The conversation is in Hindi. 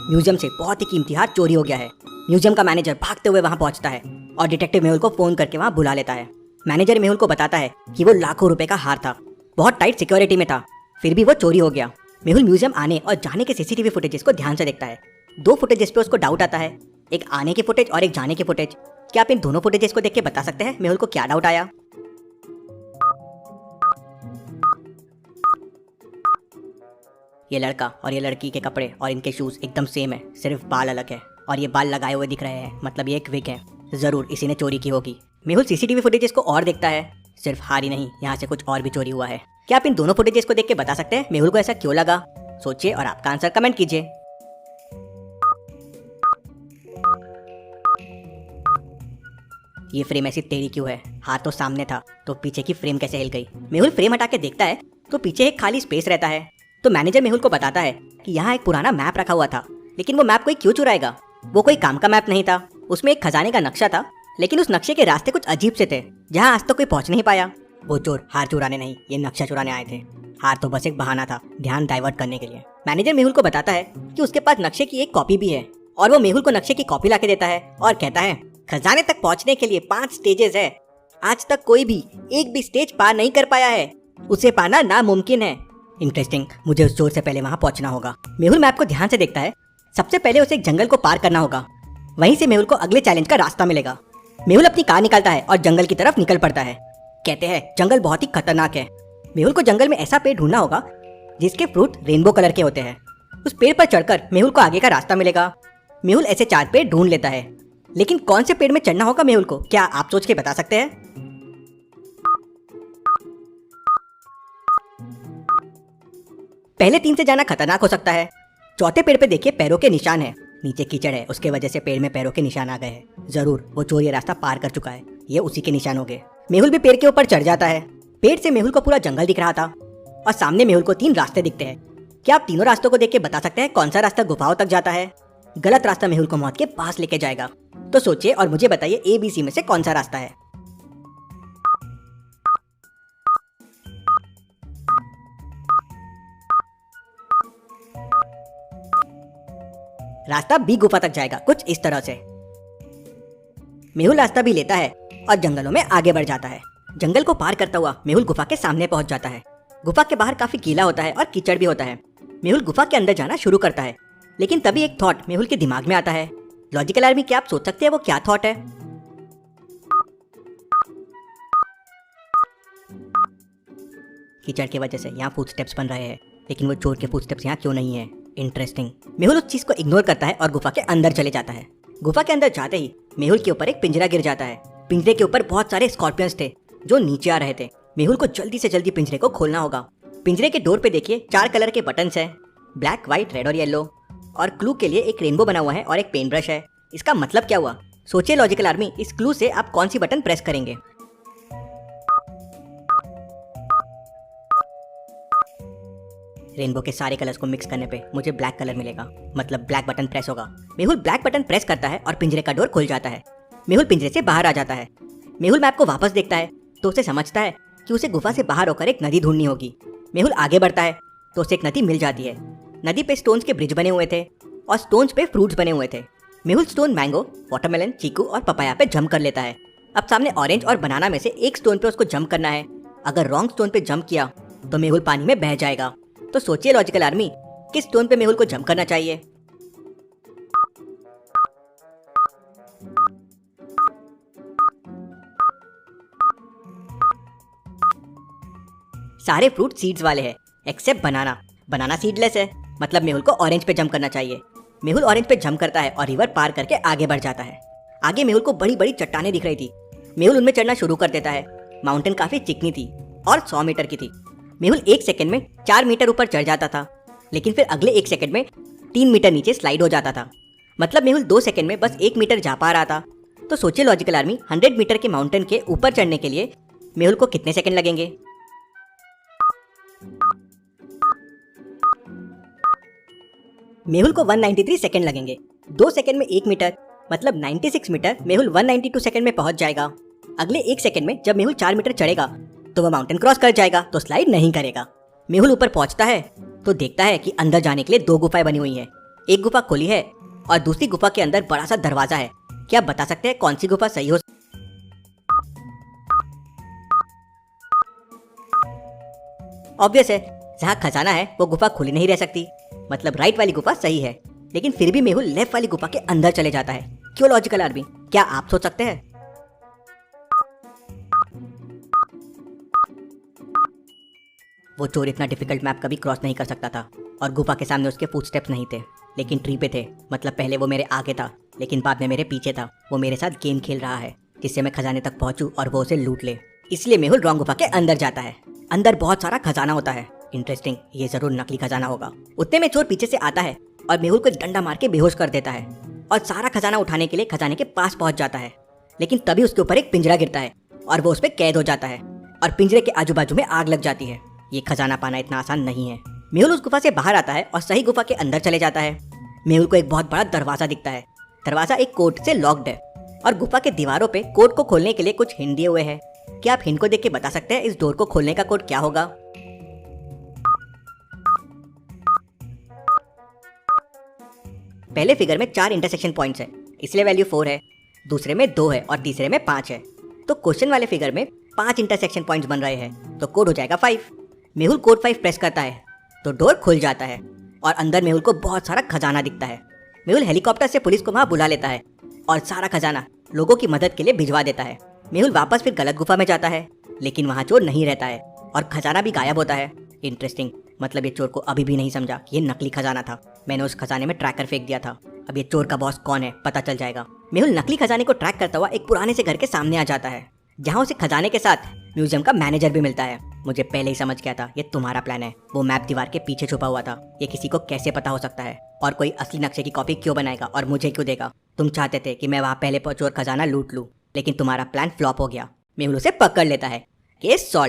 म्यूजियम से बहुत ही कीमती हार चोरी हो गया है। म्यूजियम का मैनेजर भागते हुए वहां पहुंचता है और डिटेक्टिव मेहुल को फोन करके वहां बुला लेता है। मैनेजर मेहुल को बताता है कि वो लाखों रुपए का हार था, बहुत टाइट सिक्योरिटी में था, फिर भी वो चोरी हो गया। मेहुल म्यूजियम आने और जाने के सीसीटीवी फुटेजेस को ध्यान से देखता है। दो फुटेजेस पे उसको डाउट आता है, एक आने की फुटेज और एक जाने की फुटेज। क्या आप इन दोनों फुटेजेस को देख के बता सकते हैं मेहुल को क्या डाउट आया? ये लड़का और ये लड़की के कपड़े और इनके शूज एकदम सेम है, सिर्फ बाल अलग है और ये बाल लगाए हुए दिख रहे हैं, मतलब ये एक विग है। जरूर इसी ने चोरी की होगी। मेहुल सीसीटीवी फुटेजेस को और देखता है, सिर्फ हार ही नहीं, यहाँ से कुछ और भी चोरी हुआ है। क्या आप इन दोनों फुटेजेस को देख के बता सकते हैं मेहुल को ऐसा क्यों लगा? सोचिए और आपका आंसर कमेंट कीजिए। ये फ्रेम ऐसी टेढ़ी क्यों है? हाथ तो सामने था, तो पीछे की फ्रेम कैसे हिल गई? मेहुल फ्रेम हटा के देखता है तो पीछे एक खाली स्पेस रहता है। तो मैनेजर मेहुल को बताता है कि यहाँ एक पुराना मैप रखा हुआ था, लेकिन वो मैप कोई क्यों चुराएगा? वो कोई काम का मैप नहीं था, उसमें एक खजाने का नक्शा था, लेकिन उस नक्शे के रास्ते कुछ अजीब से थे, जहाँ आज तक कोई पहुंच नहीं पाया। वो चोर हार चुराने नहीं, ये नक्शा चुराने आए थे। हार तो बस एक बहाना था, ध्यान डाइवर्ट करने के लिए। मैनेजर मेहुल को बताता है कि उसके पास नक्शे की एक कॉपी भी है और वो मेहुल को नक्शे की कॉपी लाके देता है और कहता है खजाने तक पहुंचने के लिए 5 स्टेजेस है, आज तक कोई भी एक भी स्टेज पार नहीं कर पाया है, उसे पाना नामुमकिन है। इंटरेस्टिंग, मुझे उस चोर से पहले वहां पहुंचना होगा। मेहुल मैप को ध्यान से देखता है। सबसे पहले उसे एक जंगल को पार करना होगा, वहीं से मेहुल को अगले चैलेंज का रास्ता मिलेगा। मेहुल अपनी कार निकालता है और जंगल की तरफ निकल पड़ता है। कहते हैं जंगल बहुत ही खतरनाक है। मेहुल को जंगल में ऐसा पेड़ ढूंढना होगा जिसके फ्रूट रेनबो कलर के होते हैं। उस पेड़ पर चढ़कर मेहुल को आगे का रास्ता मिलेगा। मेहुल ऐसे 4 पेड़ ढूंढ लेता है, लेकिन कौन से पेड़ में चढ़ना होगा मेहुल को, क्या आप सोच के बता सकते हैं? पहले 3 से जाना खतरनाक हो सकता है। चौथे पेड़ पे देखिए पैरों के निशान है, नीचे कीचड़ है, उसके वजह से पेड़ में पैरों के निशान आ गए हैं। जरूर वो चोर ये रास्ता पार कर चुका है, ये उसी के निशान हो गए। मेहुल भी पेड़ के ऊपर चढ़ जाता है। पेड़ से मेहुल को पूरा जंगल दिख रहा था और सामने मेहुल को 3 रास्ते दिखते हैं। क्या आप तीनों रास्तों को देख के बता सकते हैं कौन सा रास्ता गुफाओं तक जाता है? गलत रास्ता मेहुल को मौत के पास लेके जाएगा। तो सोचिए और मुझे बताइए ABC में से कौन सा रास्ता है? रास्ता B गुफा तक जाएगा, कुछ इस तरह से। मेहुल रास्ता भी लेता है और जंगलों में आगे बढ़ जाता है। जंगल को पार करता हुआ मेहुल गुफा के सामने पहुंच जाता है। गुफा के बाहर काफी गीला होता है और कीचड़ भी होता है। मेहुल गुफा के अंदर जाना शुरू करता है, लेकिन तभी एक थॉट मेहुल के दिमाग में आता है। लॉजिकल आर्मी, क्या आप सोच सकते हैं वो क्या थॉट है? कीचड़ की वजह से यहाँ फुटस्टेप्स बन रहे हैं, लेकिन वो चोर के फुटस्टेप्स यहाँ क्यों नहीं है? इंटरेस्टिंग। मेहुल उस चीज को इग्नोर करता है और गुफा के अंदर चले जाता है। गुफा के अंदर जाते ही मेहुल के ऊपर एक पिंजरा गिर जाता है। पिंजरे के ऊपर बहुत सारे स्कॉर्पियंस थे जो नीचे आ रहे थे। मेहुल को जल्दी से जल्दी पिंजरे को खोलना होगा। पिंजरे के डोर पे देखिए 4 कलर के बटन्स हैं, ब्लैक, व्हाइट, रेड और येलो, और क्लू के लिए एक रेनबो बना हुआ है और एक पेन ब्रश है। इसका मतलब क्या हुआ? सोचिए लॉजिकल आर्मी, इस क्लू से आप कौन सी बटन प्रेस करेंगे? रेनबो के सारे कलर्स को मिक्स करने पे मुझे ब्लैक कलर मिलेगा, मतलब ब्लैक बटन प्रेस होगा। मेहुल ब्लैक बटन प्रेस करता है और पिंजरे का डोर खुल जाता है। मेहुल पिंजरे से बाहर आ जाता है। मेहुल मैप को वापस देखता है तो उसे समझता है कि उसे गुफा से बाहर होकर एक नदी ढूंढनी होगी। मेहुल आगे बढ़ता है तो उसे एक नदी मिल जाती है। नदी पे स्टोन्स के ब्रिज बने हुए थे और स्टोन्स पे फ्रूट्स बने हुए थे। मेहुल स्टोन मैंगो, वाटरमेलन, चीकू और पपाया पे जंप कर लेता है। अब सामने ऑरेंज और बनाना में से एक स्टोन पे उसको जंप करना है। अगर रॉन्ग स्टोन पे जंप किया तो मेहुल पानी में बह जाएगा। तो सोचिए लॉजिकल आर्मी, किस स्टोन पे मेहुल को जंप करना चाहिए? सारे फ्रूट सीड्स वाले हैं एक्सेप्ट बनाना। बनाना सीडलेस है, मतलब मेहुल को ऑरेंज पे जंप करना चाहिए। मेहुल ऑरेंज पे जंप करता है और रिवर पार करके आगे बढ़ जाता है। आगे मेहुल को बड़ी बड़ी चट्टानें दिख रही थी। मेहुल उनमें चढ़ना शुरू कर देता है। माउंटेन काफी चिकनी थी और 100 मीटर की थी। मेहुल 1 सेकंड में 4 मीटर ऊपर चढ़ जाता था, लेकिन फिर अगले 1 सेकंड में 3 मीटर नीचे स्लाइड हो जाता था। मतलब मेहुल 2 सेकंड में बस 1 मीटर जा पा रहा था। तो सोचिए लॉजिकल आर्मी, 100 मीटर के माउंटेन के ऊपर चढ़ने के लिए मेहुल को कितने सेकंड लगेंगे? मेहुल को 193 सेकंड लगेंगे। 2 सेकंड में 1 मीटर, मतलब 96 मीटर मेहुल 192 सेकंड में पहुंच जाएगा। अगले 1 सेकंड में जब मेहुल 4 मीटर चढ़ेगा तो वह माउंटेन क्रॉस कर जाएगा, तो स्लाइड नहीं करेगा। मेहुल ऊपर पहुंचता है तो देखता है कि अंदर जाने के लिए 2 गुफाएं बनी हुई हैं। एक गुफा खुली है और दूसरी गुफा के अंदर बड़ा सा दरवाजा है। क्या आप बता सकते हैं कौन सी गुफा सही हो? ऑब्वियस है, जहाँ खजाना है वो गुफा खुली नहीं रह सकती, मतलब राइट वाली गुफा सही है। लेकिन फिर भी मेहुल लेफ्ट वाली गुफा के अंदर चले जाता है। क्यों लॉजिकल आदमी? क्या आप सोच सकते हैं? वो चोर इतना डिफिकल्ट मैप कभी क्रॉस नहीं कर सकता था और गुफा के सामने उसके फुटस्टेप्स नहीं थे, लेकिन ट्री पे थे। मतलब पहले वो मेरे आगे था लेकिन बाद में मेरे पीछे था। वो मेरे साथ गेम खेल रहा है जिससे मैं खजाने तक पहुंचूं और वो उसे लूट ले। इसलिए मेहुल रॉन्ग गुफा के अंदर जाता है। अंदर बहुत सारा खजाना होता है। इंटरेस्टिंग, ये जरूर नकली खजाना होगा। उतने में चोर पीछे से आता है और मेहुल को डंडा मार के बेहोश कर देता है और सारा खजाना उठाने के लिए खजाने के पास पहुंच जाता है। लेकिन तभी उसके ऊपर एक पिंजरा गिरता है और वो उस पर कैद हो जाता है और पिंजरे के आजू बाजू में आग लग जाती है। ये खजाना पाना इतना आसान नहीं है। मेहुल उस गुफा से बाहर आता है और सही गुफा के अंदर चले जाता है। मेहुल को एक बहुत बड़ा दरवाजा दिखता है। दरवाजा एक कोड से लॉक्ड है और गुफा के दीवारों पे कोड को खोलने के लिए कुछ हिंट दिए हुए हैं। क्या आप हिंट को देख के बता सकते हैं इस डोर को खोलने का कोड क्या होगा? पहले फिगर में 4 इंटरसेक्शन पॉइंट्स है, इसलिए वैल्यू 4 है। दूसरे में 2 है और तीसरे में 5 है। तो क्वेश्चन वाले फिगर में 5 इंटरसेक्शन पॉइंट्स बन रहे हैं, तो कोड हो जाएगा 5। मेहुल कोड 5 प्रेस करता है तो डोर खुल जाता है और अंदर मेहुल को बहुत सारा खजाना दिखता है। मेहुल हेलीकॉप्टर से पुलिस को वहां बुला लेता है और सारा खजाना लोगों की मदद के लिए भिजवा देता है। मेहुल वापस फिर गलत गुफा में जाता है लेकिन वहां चोर नहीं रहता है और खजाना भी गायब होता है। इंटरेस्टिंग, मतलब ये चोर को अभी भी नहीं समझा कि ये नकली खजाना था। मैंने उस खजाने में ट्रैकर फेंक दिया था। अब ये चोर का बॉस कौन है पता चल जाएगा। मेहुल नकली खजाने को ट्रैक करता हुआ एक पुराने से घर के सामने आ जाता है जहाँ उसे खजाने के साथ म्यूजियम का मैनेजर भी मिलता है। मुझे पहले ही समझ गया था ये तुम्हारा प्लान है। वो मैप दीवार के पीछे छुपा हुआ था। ये किसी को कैसे पता हो सकता है? और कोई असली नक्शे की कॉपी क्यों बनाएगा और मुझे क्यों देगा? तुम चाहते थे कि मैं वहाँ पहले चोर खजाना लूट लूं, लेकिन तुम्हारा प्लान फ्लॉप हो गया। मेहुल उसे पकड़ लेता है। Case solve.